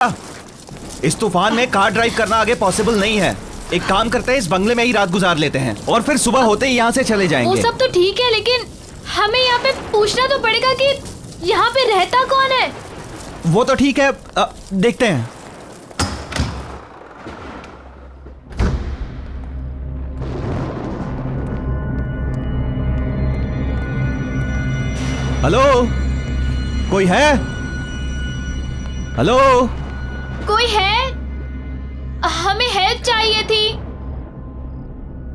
इस तूफान में कार ड्राइव करना आगे पॉसिबल नहीं है। एक काम करते हैं, इस बंगले में ही रात गुजार लेते हैं और फिर सुबह होते ही यहाँ से चले जाएंगे। वो सब तो ठीक है, लेकिन हमें यहाँ पे पूछना तो पड़ेगा कि यहाँ पे रहता कौन है। वो तो ठीक है, देखते हैं। हेलो, कोई है? हेलो, कोई है? हमें हेल्प चाहिए थी।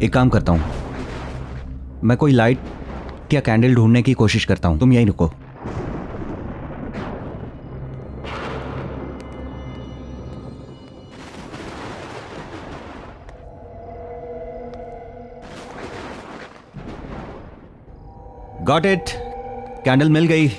एक काम करता हूँ, मैं कोई लाइट या कैंडल ढूंढने की कोशिश करता हूँ, तुम यहीं रुको। गॉट इट, कैंडल मिल गई।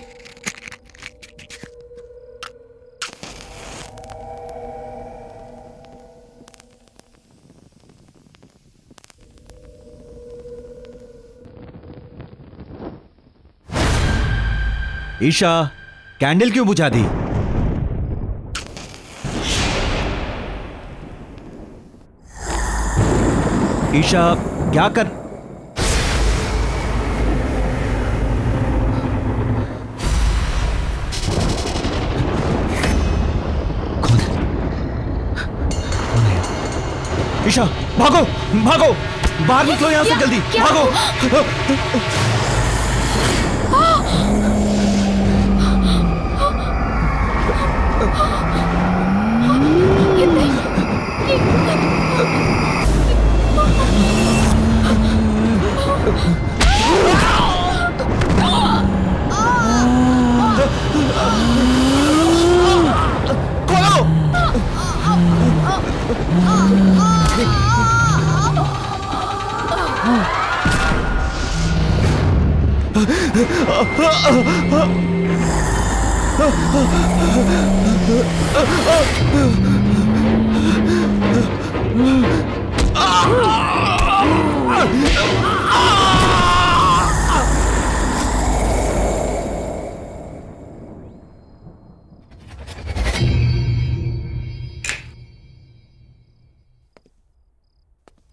ईशा, कैंडल क्यों बुझा दी? ईशा, क्या कर? कौन है? ईशा, भागो भागो, बाहर निकलो यहां से जल्दी, भागो।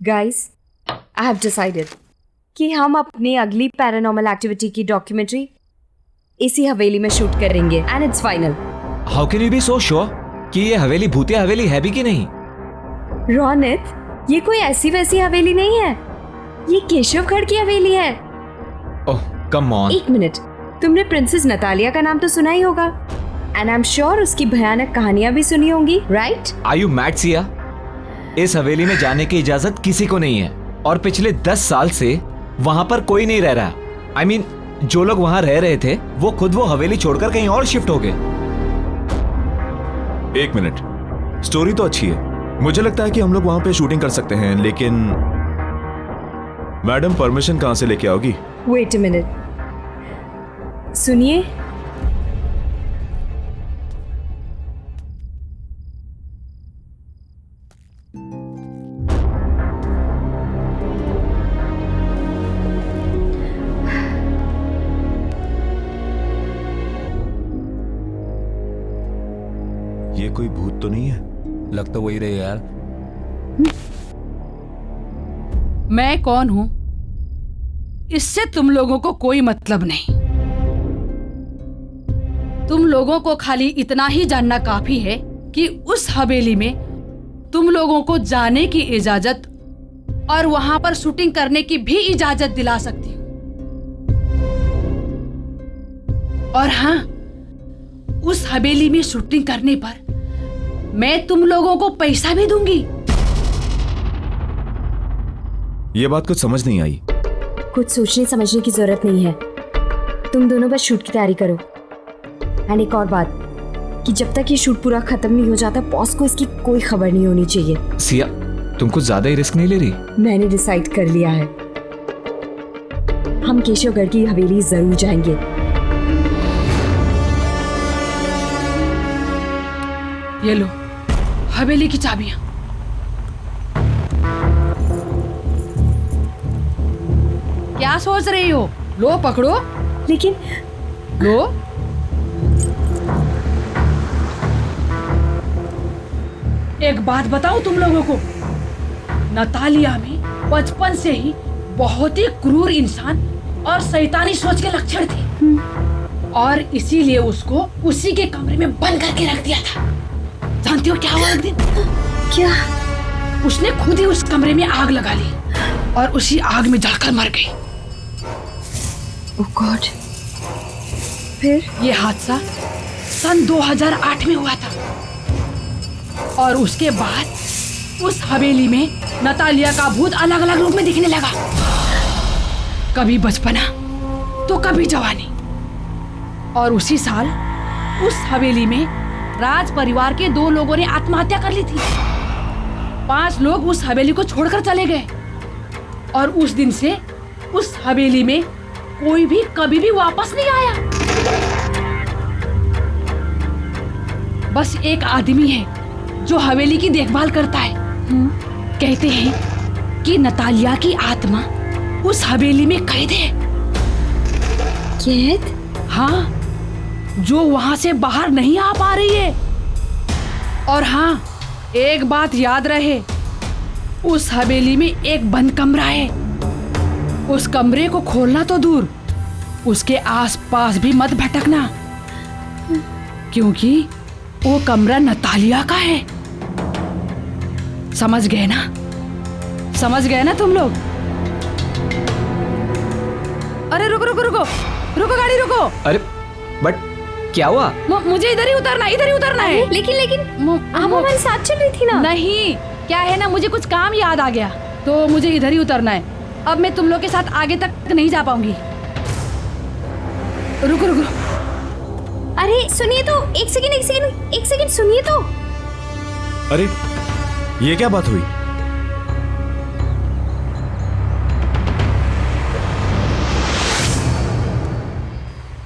Guys, I have decided कि हम अपनी अगली पैरानॉर्मल एक्टिविटी की डॉक्यूमेंट्री इसी हवेली में शूट करेंगे and it's final. How can you be so sure कि ये हवेली भूतिया हवेली है भी कि नहीं? रोनित, ये कोई ऐसी वैसी हवेली नहीं है, ये केशवगढ़ की हवेली है। ओह कम ऑन। एक मिनट, तुमने प्रिंसेस नतालिया का नाम तो सुना ही होगा एंड आई एम श्योर उसकी भयानक कहानियां भी सुनी होंगी, right? Are you mad Siya? इस हवेली में जाने की इजाजत किसी को नहीं है और पिछले 10 साल से वहां पर कोई नहीं रह रहा। I mean, जो लोग वहां रह रहे थे वो खुद वो हवेली छोड़कर कहीं और शिफ्ट हो गए। एक मिनट, स्टोरी तो अच्छी है, मुझे लगता है कि हम लोग वहां पे शूटिंग कर सकते हैं, लेकिन मैडम परमिशन कहां से लेके आओगी? वेट अ मिनट, सुनिए। ये कोई भूत तो नहीं है? लग तो वही रही यार। मैं कौन हूं इससे तुम लोगों को कोई मतलब नहीं। तुम लोगों को खाली इतना ही जानना काफी है कि उस हवेली में तुम लोगों को जाने की इजाजत और वहां पर शूटिंग करने की भी इजाजत दिला सकती हूं। और हाँ, उस हवेली में शूटिंग करने पर मैं तुम लोगों को पैसा भी दूंगी। ये बात कुछ समझ नहीं आई। कुछ सोचने समझने की जरूरत नहीं है, तुम दोनों बस शूट की तैयारी करो। एंड एक और बात कि जब तक ये शूट पूरा खत्म नहीं हो जाता, बॉस को इसकी कोई खबर नहीं होनी चाहिए। सिया, तुम कुछ ज्यादा ही रिस्क नहीं ले रही? मैंने डिसाइड कर लिया है, हम केशवगढ़ की हवेली जरूर जाएंगे। ये लो हवेली की चाबियां। क्या सोच रही हो? लो पकड़ो। लेकिन लो। एक बात बताऊं तुम लोगों को, नतालिया में बचपन से ही बहुत ही क्रूर इंसान और शैतानी सोच के लक्षण थे और इसीलिए उसको उसी के कमरे में बंद करके रख दिया था। जानती हो क्या हुआ एक दिन? क्या? उसने खुद ही उस कमरे में आग लगा ली और उसी आग में जलकर मर गई। ओह गॉड। फिर? ये हादसा सन 2008 में हुआ था और उसके बाद उस हवेली में नतालिया का भूत अलग अलग रूप में दिखने लगा। कभी बचपना तो कभी जवानी। और उसी साल उस हवेली में राज परिवार के 2 लोगों ने आत्महत्या कर ली थी। 5 लोग उस हवेली को छोड़कर चले गए और उस दिन से उस हवेली में कोई भी कभी भी वापस नहीं आया। बस एक आदमी है जो हवेली की देखभाल करता है। कहते हैं कि नतालिया की आत्मा उस हवेली में कैद है। कैद? हाँ, जो वहां से बाहर नहीं आ पा रही है। और हाँ, एक बात याद रहे, उस हवेली में एक बंद कमरा है। उस कमरे को खोलना तो दूर, उसके आसपास भी मत भटकना, क्योंकि वो कमरा नतालिया का है। समझ गए ना? समझ गए ना तुम लोग? अरे रुको रुको रुको रुको, गाड़ी रुको। अरे बट क्या हुआ? मुझे इधर ही उतरना है। लेकिन आप हमारे साथ चल रही थी ना? नहीं, क्या है ना, मुझे कुछ काम याद आ गया तो मुझे इधर ही उतरना है। अब मैं तुम लोग के साथ आगे तक नहीं जा पाऊंगी। रुको रुको। अरे सुनिए तो, एक सेकंड सुनिए तो। अरे ये क्या बात हुई?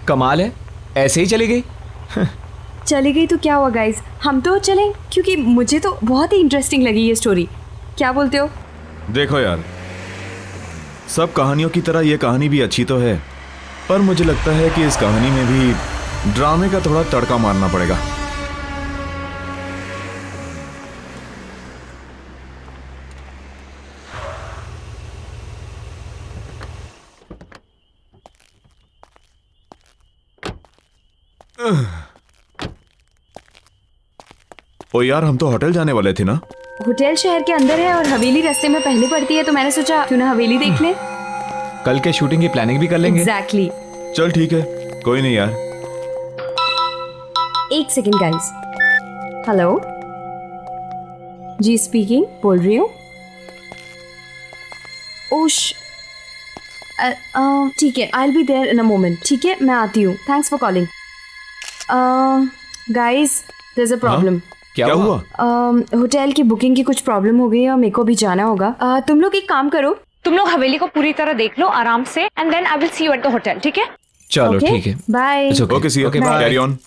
कमाल है, ऐसे ही चली गई। चली गई तो क्या हुआ गाइस, हम तो चलें, क्योंकि मुझे तो बहुत ही इंटरेस्टिंग लगी ये स्टोरी। क्या बोलते हो? देखो यार, सब कहानियों की तरह ये कहानी भी अच्छी तो है, पर मुझे लगता है कि इस कहानी में भी ड्रामे का थोड़ा तड़का मारना पड़ेगा। ओ यार, हम तो होटल जाने वाले थे ना? होटल शहर के अंदर है और हवेली रास्ते में पहले पड़ती है, तो मैंने सोचा क्यों ना हवेली देख लें। कल के शूटिंग की प्लानिंग भी कर लेंगे। एग्जैक्टली। चल ठीक है, कोई नहीं यार। एक second guys. Hello ji, speaking, बोल रही हूँ। ओश, ठीक है, I will be there in a moment. ठीक है, मैं आती हूँ। Thanks for calling. Guys, there is a problem. क्या हुआ? होटल की बुकिंग की कुछ प्रॉब्लम हो गई है और मेरे को भी जाना होगा। तुम लोग एक काम करो, तुम लोग हवेली को पूरी तरह देख लो आराम से, and then I will see you at the hotel. ठीक है? चलो ठीक है। Bye. Okay see you. Okay, bye. Carry on.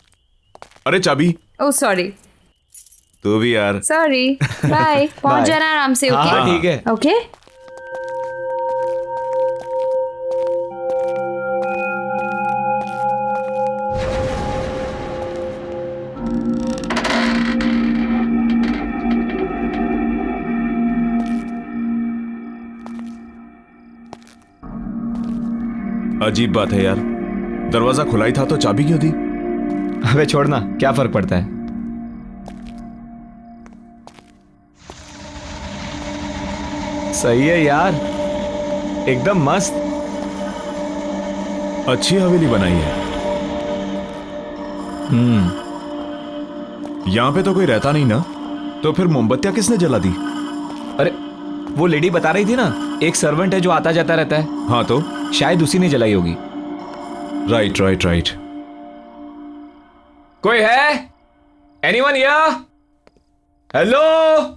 अरे चाबी। Oh sorry. तू भी यार। सॉरी। बाय। पहुंच Bye. जाना आराम से। हाँ ओके ठीक है। ओके। अजीब बात है यार, दरवाजा खुला ही था तो चाबी क्यों दी? अबे छोड़ना, क्या फर्क पड़ता है। सही है यार, एकदम मस्त। अच्छी हवेली बनाई है। यहाँ पे तो कोई रहता नहीं ना, तो फिर मोमबत्तियां किसने जला दी? अरे वो लेडी बता रही थी ना, एक सर्वेंट है जो आता जाता रहता है। हाँ तो शायद उसी ने जलाई होगी। Right right right. कोई है? Anyone here? हेलो?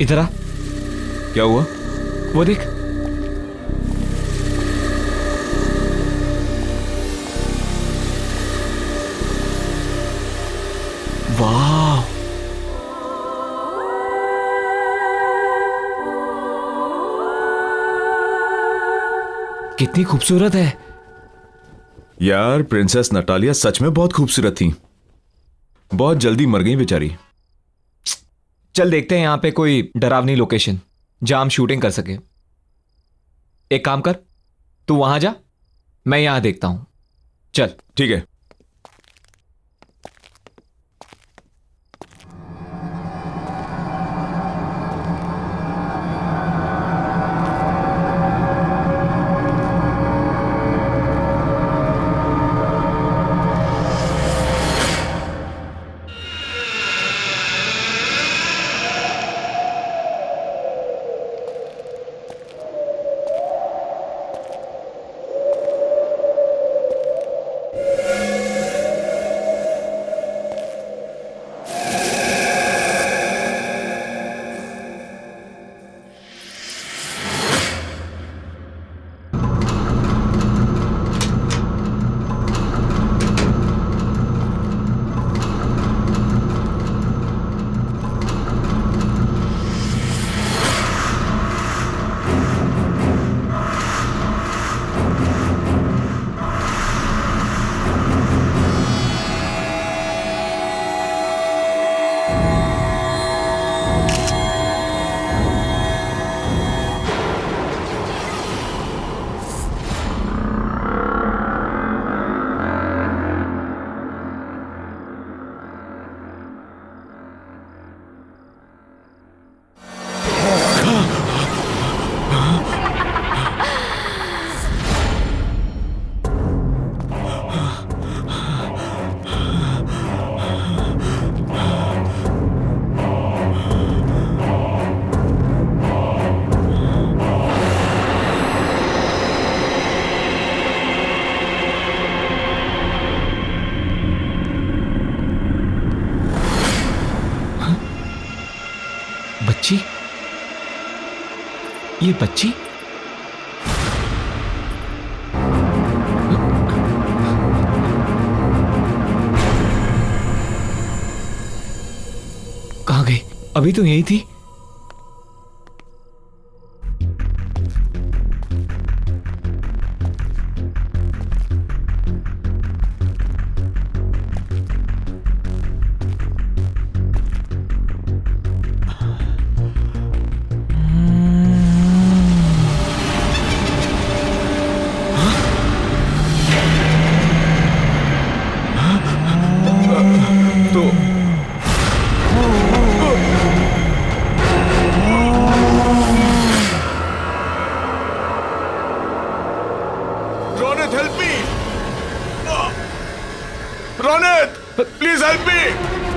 इधर आ। क्या हुआ? वो देख। वाह, कितनी खूबसूरत है। यार प्रिंसेस नटालिया सच में बहुत खूबसूरत थी, बहुत जल्दी मर गई बेचारी। चल देखते हैं यहाँ पे कोई डरावनी लोकेशन जहां हम शूटिंग कर सके। एक काम कर, तू वहां जा, मैं यहां देखता हूं। चल। ठीक है। बच्ची, ये बच्ची कहां गई? अभी तो यही थी।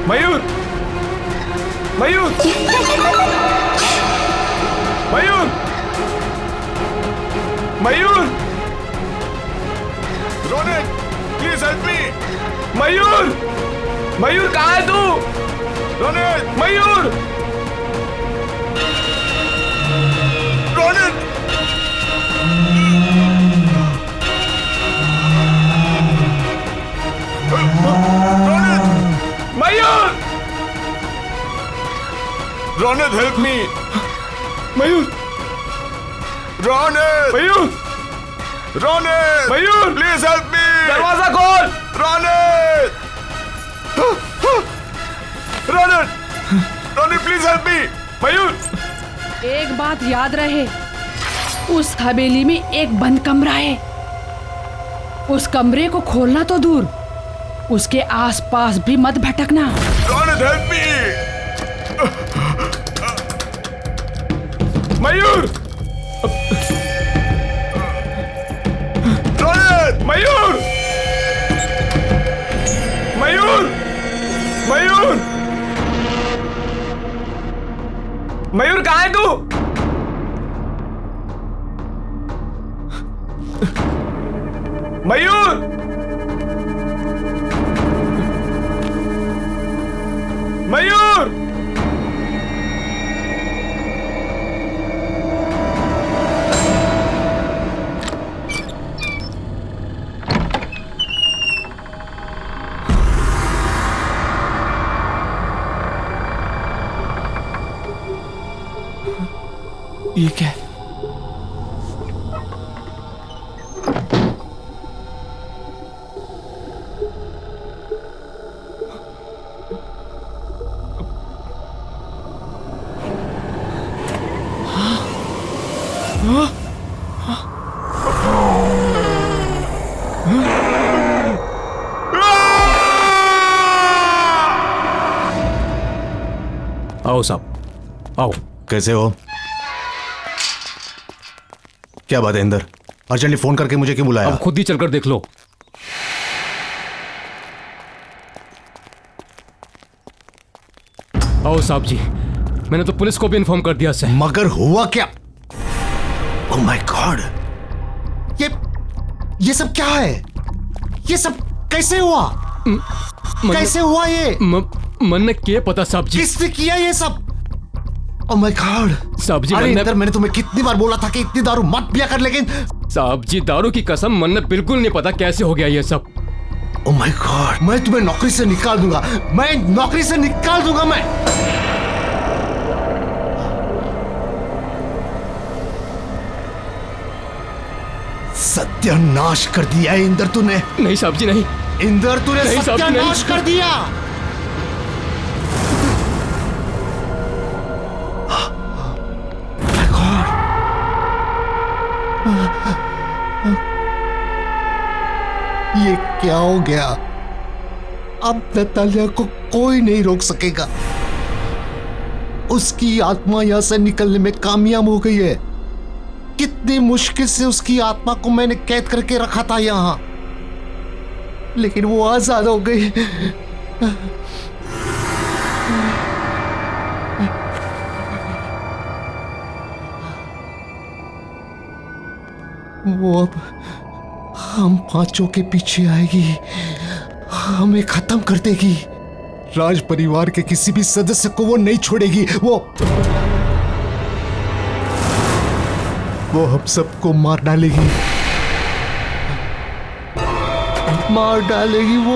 Mayur, Mayur, Mayur, Mayur, Ronit, please help me. Mayur, Mayur कहाँ है तू? Ronit, Mayur, Ronit, Mayur, Ronit help me. Mayur, Ronit, Mayur, Ronit, Mayur, please help me. दरवाजा खोल। Ronit, Ronit, Ronit please help me. Mayur, एक बात याद रहे, उस हवेली में एक बंद कमरा है। उस कमरे को खोलना तो दूर, उसके आसपास भी मत भटकना। Ronit help me. मयूर, रोनित, मयूर, मयूर, मयूर, मयूर कहाँ है तू? मयूर, मयूर, ये क्या है? आओ साहब, आओ। कैसे हो? क्या बात है इंदर? अर्जेंटली फोन करके मुझे क्यों बुलाया? अब खुद ही चलकर देख लो। आओ साहब जी, मैंने तो पुलिस को भी इन्फॉर्म कर दिया सर। मगर हुआ क्या? ओह माय गॉड, ये सब क्या है? ये सब कैसे हुआ? कैसे हुआ ये? मन में क्या पता साहब जी। किसने किया ये सब? ओह माय गॉड साहब जी, अरे इंदर, मैंने तुम्हें कितनी बार बोला था कि इतनी दारू मत पिया कर, लेकिन साहब जी दारू की कसम, मन में बिल्कुल नहीं पता कैसे हो गया ये सब। ओह माय गॉड, मैं तुम्हें नौकरी से निकाल दूंगा, मैं नौकरी से निकाल दूंगा मैं। सत्यानाश कर दिया है इंदर तूने। नहीं साहब जी नहीं। इंदर तूने नहीं साहब जी, सत्यानाश नहीं। कर दिया। ये क्या हो गया? अब नतालिया को कोई नहीं रोक सकेगा। उसकी आत्मा यहां से निकलने में कामयाब हो गई है। कितनी मुश्किल से उसकी आत्मा को मैंने कैद करके रखा था यहां, लेकिन वो आजाद हो गई। वो अब हम पांचों के पीछे आएगी, हमें खत्म कर देगी। राज परिवार के किसी भी सदस्य को वो नहीं छोड़ेगी। वो हम सबको मार डालेगी, मार डालेगी वो।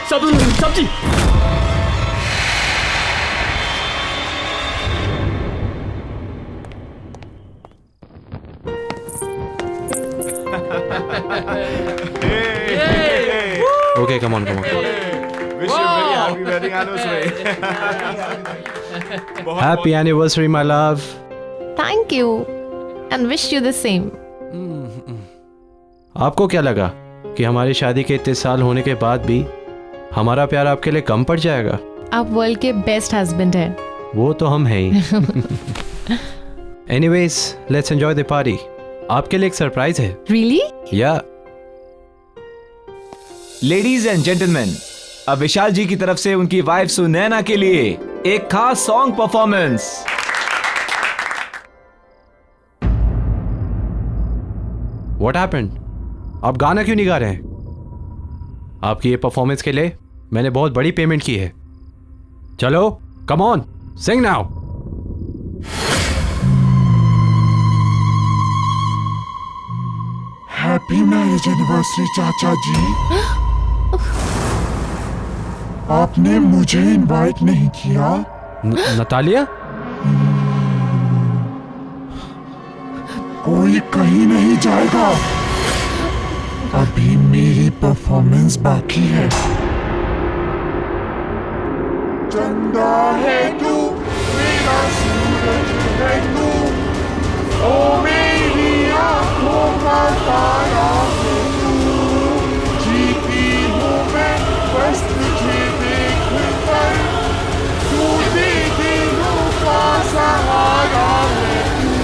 सब जी Okay, come on. Wish you very happy wedding anniversary. Happy anniversary, my love. Thank you and wish you the same. आपको क्या लगा कि हमारी शादी के इतने साल होने के बाद भी हमारा प्यार आपके लिए कम पड़ जाएगा? आप वर्ल्ड के बेस्ट हस्बैंड हैं। वो तो हम हैं ही। Anyways, let's enjoy the party. आपके लिए एक सरप्राइज है। Really? या लेडीज एंड जेंटलमैन, अब विशाल जी की तरफ से उनकी वाइफ सुनैना के लिए एक खास सॉन्ग परफॉर्मेंस। What happened? आप गाना क्यों नहीं गा रहे हैं? आपकी ये परफॉर्मेंस के लिए मैंने बहुत बड़ी पेमेंट की है। चलो, come on, sing now. Happy marriage anniversary चाचा जी। आपने मुझे इनवाइट नहीं किया। नतालिया? कोई कहीं नहीं जाएगा, अभी मेरी परफॉर्मेंस बाकी है। चंदा है तू, मेरा सूरज है तू, ओ मेरी आंखों का तारा है तू। जीती हूँ मैं बस तुझे देख कर, तू दे दिलों का सहारा है तू।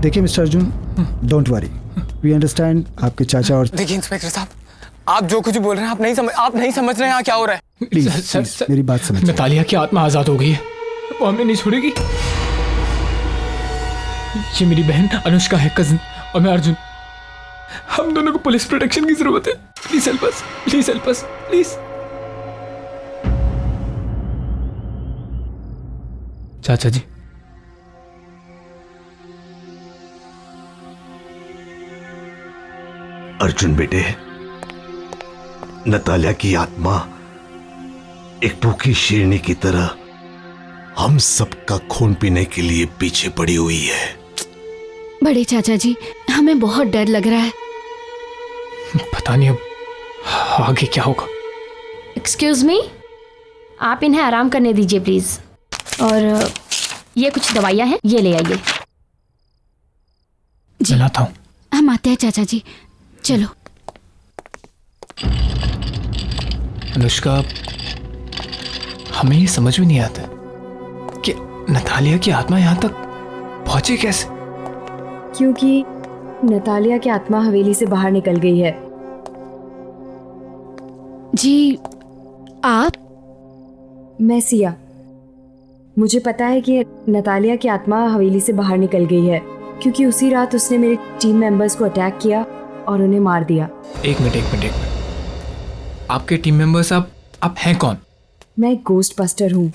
देखिए mister Arjun, don't worry, we understand आपके चाचा और। देखिए इंस्पेक्टर साहब, आप जो कुछ बोल रहे हैं आप नहीं समझ रहे हैं यहाँ क्या हो रहा है। प्लीज मेरी बात समझिए। नतालिया की आत्मा आजाद हो गई है, वो हमें नहीं छोड़ेगी। ये मेरी बहन अनुष्का है, कजिन, और मैं अर्जुन। हम दोनों को पुलिस प्रोटेक्शन की जरूरत है। Please help us, please help us, please. चाचा जी, अर्जुन बेटे, नतालिया की आत्मा एक भूखी शेरनी की तरह हम सबका खून पीने के लिए पीछे पड़ी हुई है। बड़े चाचा जी, हमें बहुत डर लग रहा है। पता नहीं अब आगे क्या होगा। एक्सक्यूज मी, आप इन्हें आराम करने दीजिए प्लीज। और ये कुछ दवाइयाँ हैं, ये ले आइए। जी लाता हूँ। हम आते हैं चाचा जी, चलो। अनुष्का, हमें ये समझ में नहीं आता कि नतालिया की आत्मा यहाँ तक पहुंची कैसे। क्योंकि नतालिया की आत्मा हवेली से बाहर निकल गई है। जी आप? मैं सिया। मुझे पता है कि नतालिया की आत्मा हवेली से बाहर निकल गई है क्योंकि उसी रात उसने मेरे टीम मेंबर्स को अटैक किया और उन्हें मार दिया। एक मिनट। आपके टीम मेंबर्स आप हैं कौन? मैं एक गोस्ट बस्टर हूँ।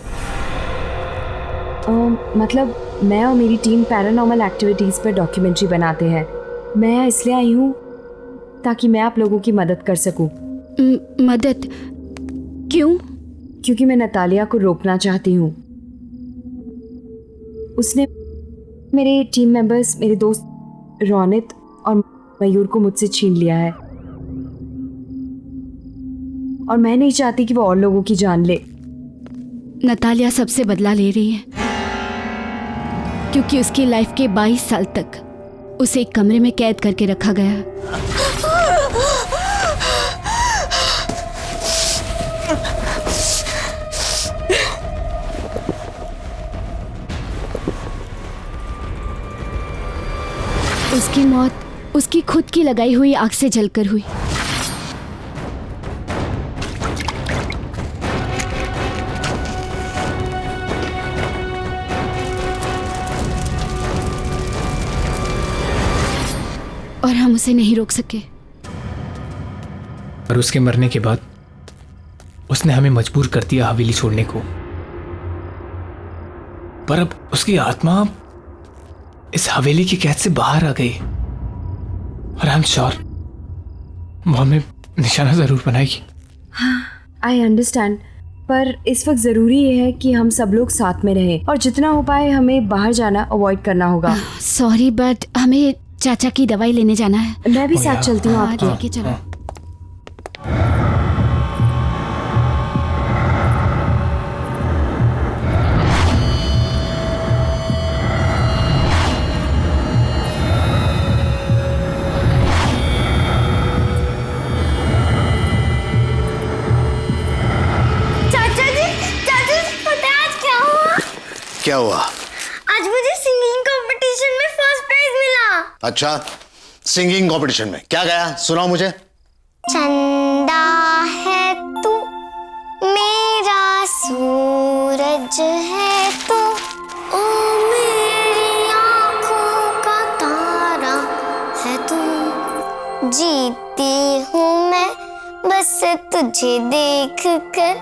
मतलब मैं और मेरी टीम पैरानॉर्मल एक्टिविटीज़ पर डॉक्यूमेंट्री बनाते हैं। मैं यहाँ इसलिए आई हूँ ताकि मैं आप लोगों की मदद कर सकूँ। मदद? क्यों? क्योंकि मैं नतालिया को रोकना चाहती हूँ। उसने मेरे टीम मेंबर्स, मेरे दोस्त रोनित और मयूर को मुझसे छीन लिया है और मैं नहीं चाहती कि वो और लोगों की जान ले। नतालिया सबसे बदला ले रही है क्योंकि उसकी लाइफ के 22 साल तक उसे एक कमरे में कैद करके रखा गया। उसकी मौत उसकी खुद की लगाई हुई आग से जलकर हुई। और हम उसे नहीं रोक सके। और उसके मरने के बाद उसने हमें मजबूर कर दिया हवेली छोड़ने को। पर अब उसकी आत्मा इस हवेली की कैद से बाहर आ गई और आई एम श्योर वो हमें निशाना जरूर बनाएगी। आई अंडरस्टैंड, पर इस वक्त जरूरी ये है कि हम सब लोग साथ में रहें और जितना हो पाए हमें बाहर जाना अवॉइड करना होगा। सॉरी बट हमें चाचा की दवाई लेने जाना है। मैं भी साथ चलती हूँ आपके। ठीक है, चलो। क्या हुआ? आज मुझे सिंगिंग कंपटीशन में फर्स्ट प्राइज मिला। अच्छा, सिंगिंग कंपटीशन में क्या गाया? सुनाओ मुझे। चंदा है तू, मेरा सूरज है तू, ओ मेरी आँखों का तारा है तू। जीती हूँ मैं बस तुझे देख कर,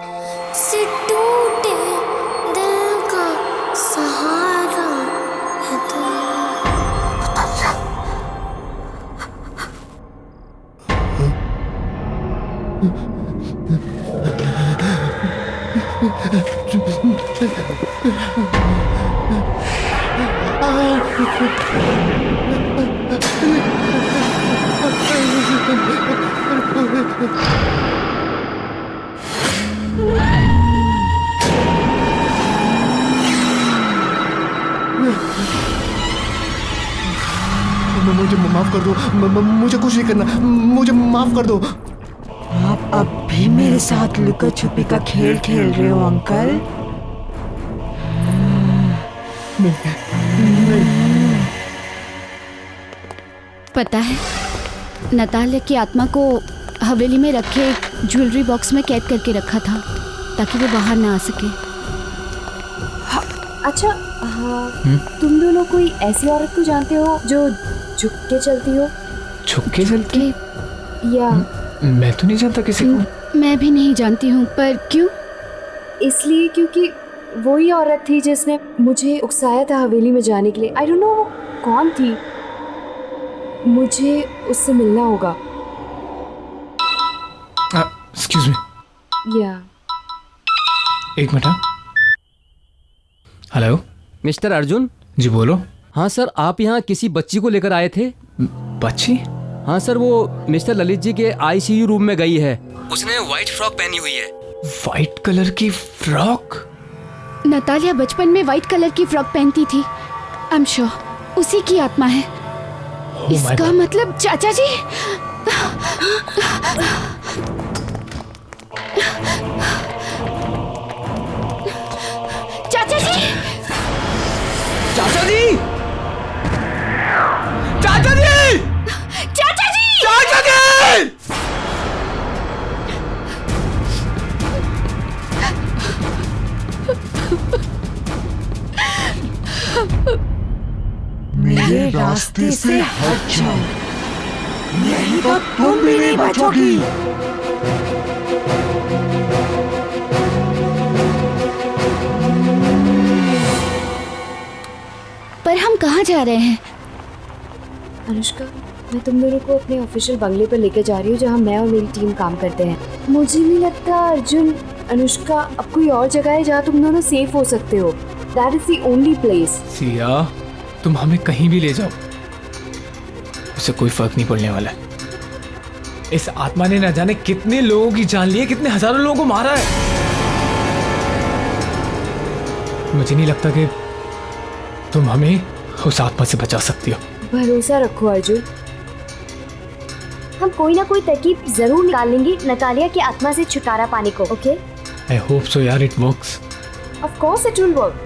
से टूटे दिल का सहारा है तू। मुझे माफ कर दो, मुझे कुछ नहीं करना, मुझे माफ कर दो। आप अब भी मेरे साथ लुका छुपी का खेल खेल रहे हो अंकल? पता है, नतालिया की आत्मा को हवेली में रखे एक ज्वेलरी बॉक्स में कैद करके रखा था ताकि वो बाहर ना आ सके। अच्छा हाँ, तुम दोनों कोई ऐसी औरत को जानते हो जो झुक के चलती हो? झुक के चलती? या मैं तो नहीं जानता किसी को। मैं भी नहीं जानती हूँ, पर क्यों? इसलिए क्योंकि वही औरत थी जिसने मुझे उकसाया था हवेली में जाने के लिए। आई डोंट नो वो कौन थी, मुझे उससे मिलना होगा। Excuse me. या एक मिनट। Hello mister Arjun. जी बोलो। हाँ सर, आप यहाँ किसी बच्ची को लेकर आए थे। बच्ची? हाँ सर, वो मिस्टर ललित जी के आईसीयू रूम में गई है। उसने व्हाइट फ्रॉक पहनी हुई है। व्हाइट कलर की फ्रॉक? नतालिया बचपन में व्हाइट कलर की फ्रॉक पहनती थी। आई एम श्योर उसी की आत्मा है। इसका मतलब चाचा जी। चाचा जी! चाचा जी! चाचा जी! चाचा जी! चाचा जी! मेरे रास्ते से हट जाओ, नहीं तो तुम भी नहीं बचोगी। पर हम कहाँ जा रहे हैं? अनुष्का, मैं तुम दोनों को अपने ऑफिशियल बंगले पर लेकर जा रही हूँ जहाँ मैं और मेरी टीम काम करते हैं। मुझे नहीं लगता अर्जुन, अनुष्का, अब कोई और जगह है जहाँ तुम दोनों सेफ हो सकते हो। That is the only place. Siya, तुम हमें कहीं भी ले जाओ, उससे कोई फर्क नहीं पड़ने वाला है। इस आत्मा ने न जाने कितने लोगों की जान ली है, कितने हजारों लोगों को मारा है। मुझे नहीं लगता कि तुम हमें उस आत्मा से बचा सकती हो। भरोसा रखो अर्जुन, हम कोई ना कोई तरकीब जरूर निकालेंगे नतालिया की आत्मा से छुटकारा पाने को। ओके? आई होप सो यार, it works. Of course it will work.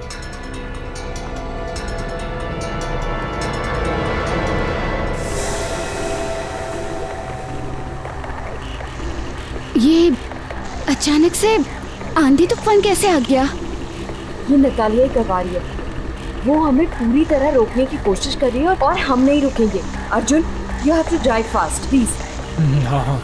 ये अचानक से आंधी तूफान कैसे आ गया? ये नतालिया ही करवा रही है। वो हमें पूरी तरह रोकने की कोशिश कर रही है और हम नहीं रुकेंगे। Arjun, you have to drive fast please. हाँ हाँ।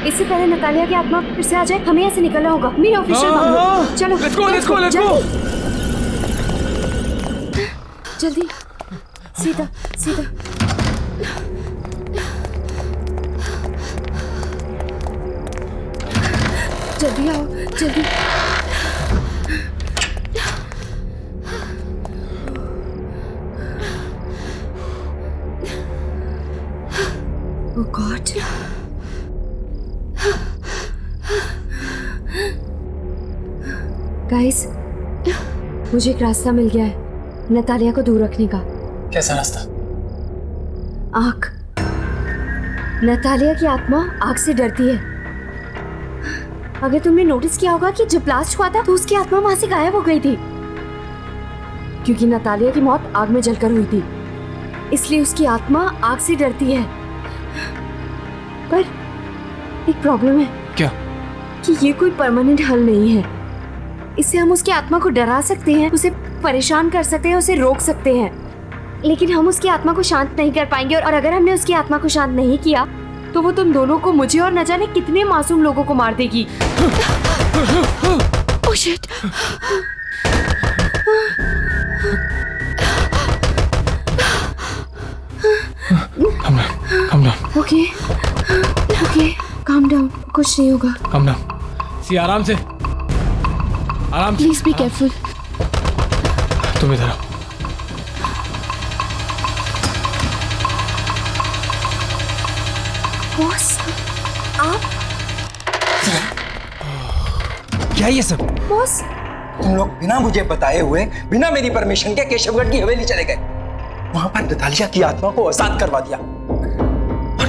इससे पहले नतालिया की आत्मा फिर से आ जाए, हमें यहाँ से निकलना होगा। मेरे ऑफिशियल बंगलो। चलो let's go, let's go, let's go. जल्दी, सीधा सीधा। जल्दी आओ, जल्दी। Oh God. गाइस, मुझे एक रास्ता मिल गया है नतालिया को दूर रखने का। कैसा रास्ता? आग। नतालिया की आत्मा आग से डरती है। अगर तुमने नोटिस किया होगा कि जब ब्लास्ट हुआ था तो उसकी आत्मा वहां से गायब हो गई थी, क्योंकि नतालिया की मौत आग में जलकर हुई थी, इसलिए उसकी आत्मा आग से डरती है। पर एक प्रॉब्लम है। क्या? कि ये कोई परमानेंट हल नहीं है। इससे हम उसकी आत्मा को डरा सकते हैं, उसे परेशान कर सकते हैं, उसे रोक सकते हैं, लेकिन हम उसकी आत्मा को शांत नहीं कर पाएंगे। और अगर हमने उसकी आत्मा को शांत नहीं किया तो वो तुम दोनों को, मुझे और न जाने कितने मासूम लोगों को मार देगी। Oh shit. Calm down. Okay okay, calm down, कुछ नहीं होगा। Calm down. सी आराम से, आराम से। Please be careful. तुम इधर आओ। बॉस, आप? क्या ये सब? बॉस, तुम लोग बिना मुझे बताए हुए, बिना मेरी परमिशन के केशवगढ़ की हवेली चले गए। वहां पर नतालिया की आत्मा को आजाद करवा दिया और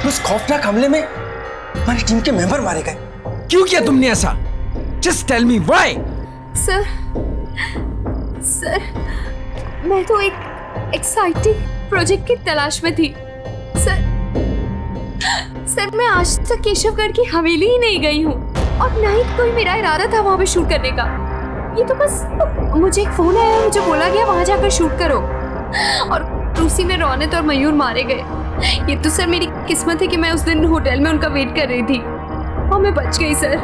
उस खौफनाक हमले में हमारी टीम के मेंबर मारे गए। क्यों किया तुमने ऐसा? Just tell me why? Sir, मैं तो एक एक्साइटिंग प्रोजेक्ट की तलाश में थी। सर मैं आज तक केशवगढ़ की हवेली ही नहीं गई हूँ और ना ही कोई मेरा इरादा था वहाँ पे शूट करने का। ये तो बस मुझे एक फोन आया, मुझे बोला गया वहाँ जाकर शूट करो और उसी में रौनक और मयूर मारे गए। ये तो सर मेरी किस्मत है कि मैं उस दिन होटल में उनका वेट कर रही थी और मैं बच गई। सर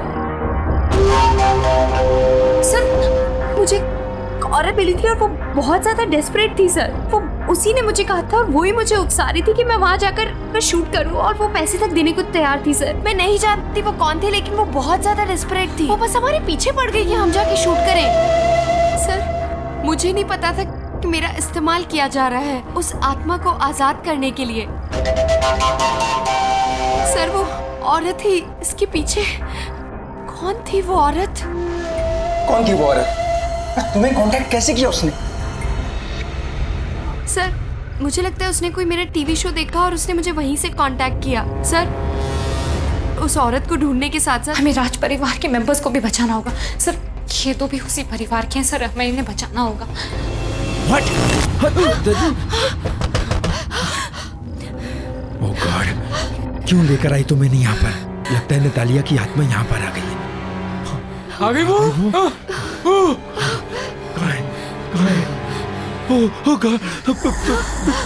मुझे एक औरत मिली थी और वो बहुत ज्यादा डेस्परेट थी। सर वो उसी ने मुझे कहा था और वही मुझे उकसा रही थी कि मैं वहां जाकर शूट करूं और वो पैसे तक देने को तैयार थी। सर मैं नहीं जानती वो कौन थे, लेकिन वो बहुत ज्यादा डेस्परेट थी। वो बस हमारे पीछे पड़ गई कि हम जाके शूट करें। सर मुझे नहीं पता था कि मेरा इस्तेमाल किया जा रहा है उस आत्मा को आजाद करने के लिए। सर वो औरत ही इसके पीछे। कौन थी वो औरत? कौन थी वो औरत? तुम्हें कांटेक्ट कैसे किया उसने? सर मुझे लगता है उसने कोई मेरा टीवी शो देखा और उसने मुझे वहीं से कांटेक्ट किया। सर उस औरत को ढूंढने के साथ साथ हमें राज परिवार के मेंबर्स को भी बचाना होगा। सर ये तो भी उसी परिवार के हैं सर, हमें इन्हें बचाना होगा। ओह गॉड, क्यों लेकर आई तुम इन्हें यहाँ पर? लगता है नतालिया की आत्मा यहाँ पर आ गई है। आ गई वो? ओह गॉड,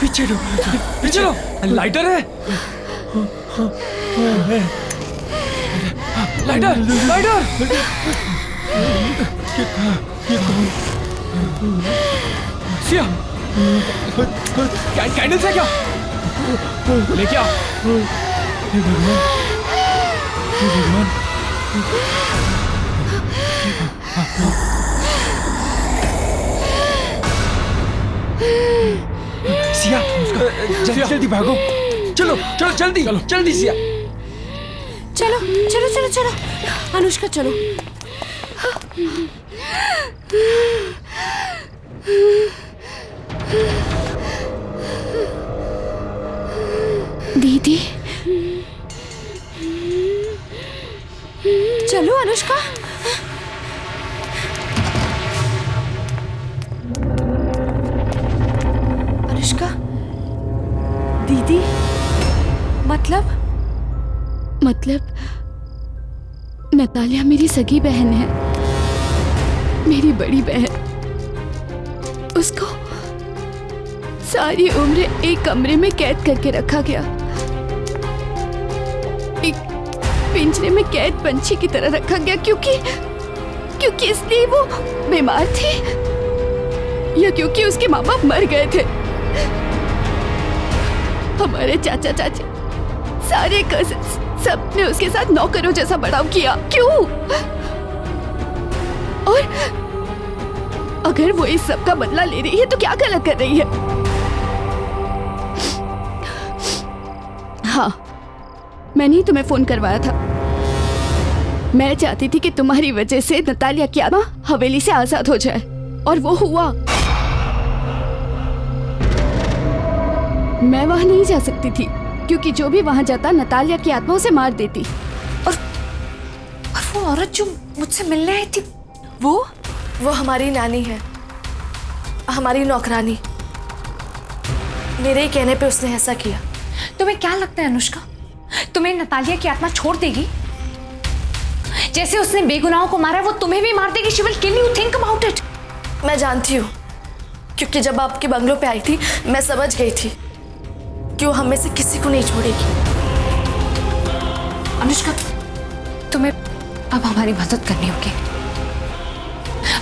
पीछे लो, पीछे लो। लाइटर है? Lighter, lighter. ये कौन? सिया, कैंडल्स है क्या? लेके आ। हे भगवान, हे भगवान। सिया, जल्दी जल्दी भागो। चलो चलो जल्दी, चलो जल्दी सिया। चलो चलो चलो चलो अनुष्का चलो। दीदी चलो अनुष्का। अनुष्का दीदी मतलब नतालिया मेरी सगी बहन है, मेरी बड़ी बहन। उसको सारी उम्र एक कमरे में कैद करके रखा गया, एक पिंजरे में कैद पंछी की तरह रखा गया क्योंकि इसलिए वो बीमार थी या क्योंकि उसके माँ बाप मर गए थे। हमारे चाचा चाची सारे कजिन्स सब ने उसके साथ नौकरों जैसा बर्ताव किया। क्यों? और अगर वो इस सब का बदला ले रही है तो क्या गलत कर रही है? हाँ, मैंने ही तुम्हें फोन करवाया था। मैं चाहती थी कि तुम्हारी वजह से नतालिया की आत्मा हवेली से आजाद हो जाए और वो हुआ। मैं वहां नहीं जा सकती थी क्योंकि जो भी वहां जाता नतालिया की आत्मा उसे मार देती। और वो औरत जो मुझसे मिलने आई थी वो हमारी नानी है, हमारी नौकरानी। मेरे ही कहने पे उसने ऐसा किया। तुम्हें क्या लगता है अनुष्का, तुम्हें नतालिया की आत्मा छोड़ देगी? जैसे उसने बेगुनाहों को मारा वो तुम्हें भी मार देगी। She will kill you, think about it. मैं जानती हूँ क्योंकि जब आपके बंगलों पे आई थी मैं समझ गई थी कि वो हम में से किसी को नहीं छोड़ेगी। अनुष्का अब हमारी मदद करनी होगी।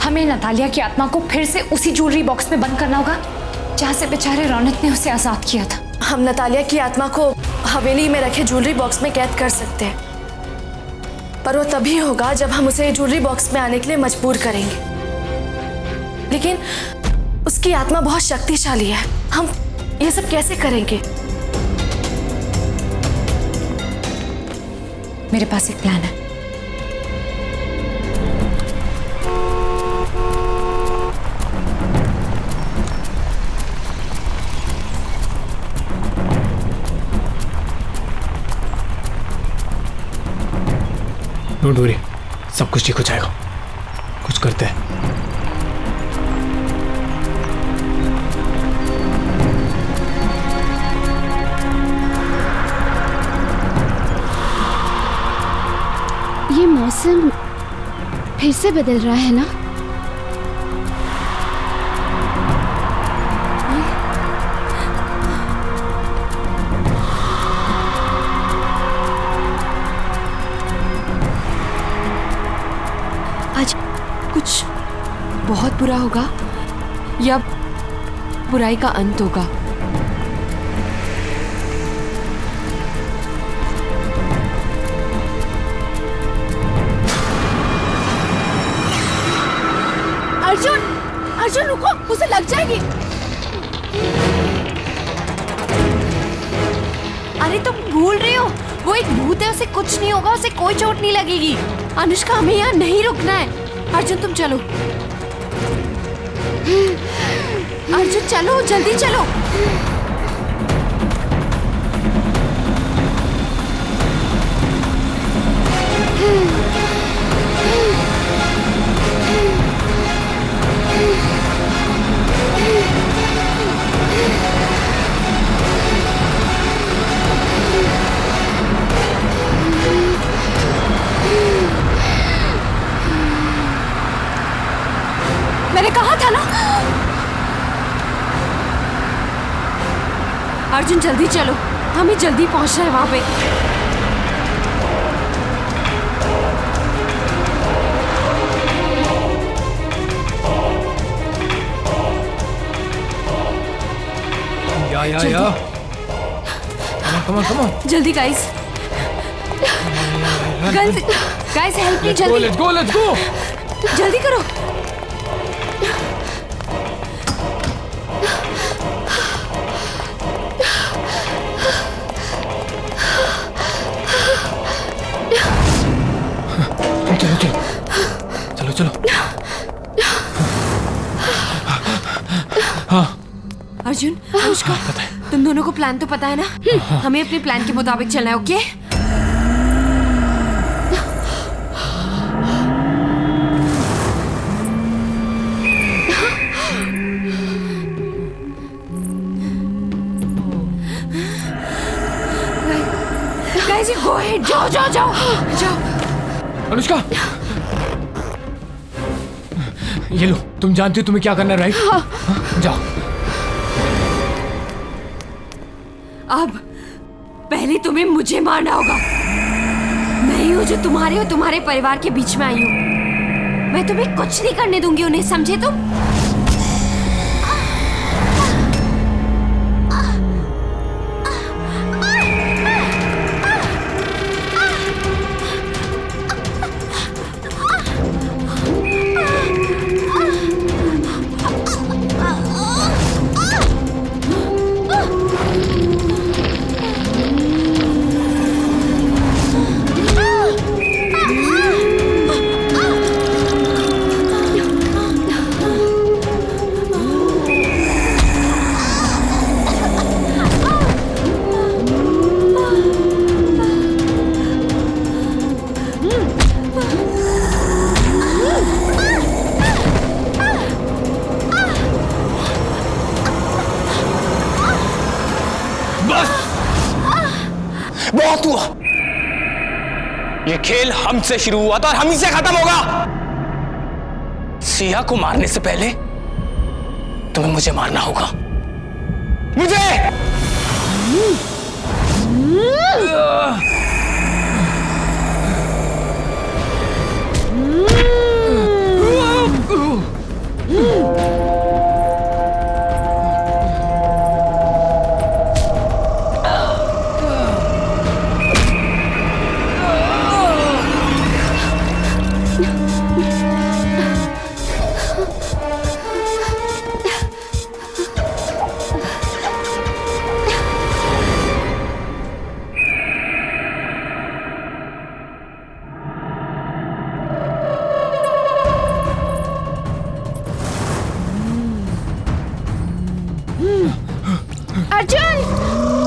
हमें नतालिया की आत्मा को फिर से उसी ज्वेलरी बॉक्स में बंद करना होगा जहां से बेचारे रौनक ने उसे आजाद किया था। हम नतालिया की आत्मा को हवेली में रखे ज्वेलरी बॉक्स में कैद कर सकते हैं, पर वो तभी होगा जब हम उसे ज्वेलरी बॉक्स में आने के लिए मजबूर करेंगे। लेकिन उसकी आत्मा बहुत शक्तिशाली है, हम ये सब कैसे करेंगे? मेरे पास एक प्लान है। डोंट वरी, सब कुछ ठीक हो जाएगा। कुछ करते हैं। ये मौसम फिर से बदल रहा है ना? आज कुछ बहुत बुरा होगा या बुराई का अंत होगा? अर्जुन, अर्जुन रुको, उसे लग जाएगी। अरे तुम भूल रही हो, वो एक भूत है, उसे कुछ नहीं होगा, उसे कोई चोट नहीं लगेगी। अनुष्का, हमें यहाँ नहीं रुकना है। अर्जुन तुम चलो, अर्जुन चलो, जल्दी चलो। मैंने कहा था ना। अर्जुन जल्दी चलो, हमें जल्दी पहुंचना है वहां पे। या कम ऑन जल्दी गाइस, गाइस हेल्प मी, जल्दी लेट्स गो जल्दी करो। चलो। हाँ अर्जुन, अनुष्का, तुम दोनों को प्लान तो पता है ना? हमें अपने प्लान के मुताबिक चलना है, ओके? गाइस, गो अहेड, जाओ। अनुष्का, ये लो, तुम जानती हो तुम्हें क्या करना है, राइट? हाँ। जाओ। अब पहले तुम्हें मुझे मारना होगा। मैं ही हूँ जो तुम्हारे और तुम्हारे परिवार के बीच में आई हूँ। मैं तुम्हें कुछ नहीं करने दूंगी उन्हें, समझे तुम? बहुत हुआ। ये खेल हमसे शुरू हुआ था और हम ही से खत्म होगा। सिया को मारने से पहले तुम्हें मुझे मारना होगा। मुझे अर्जुन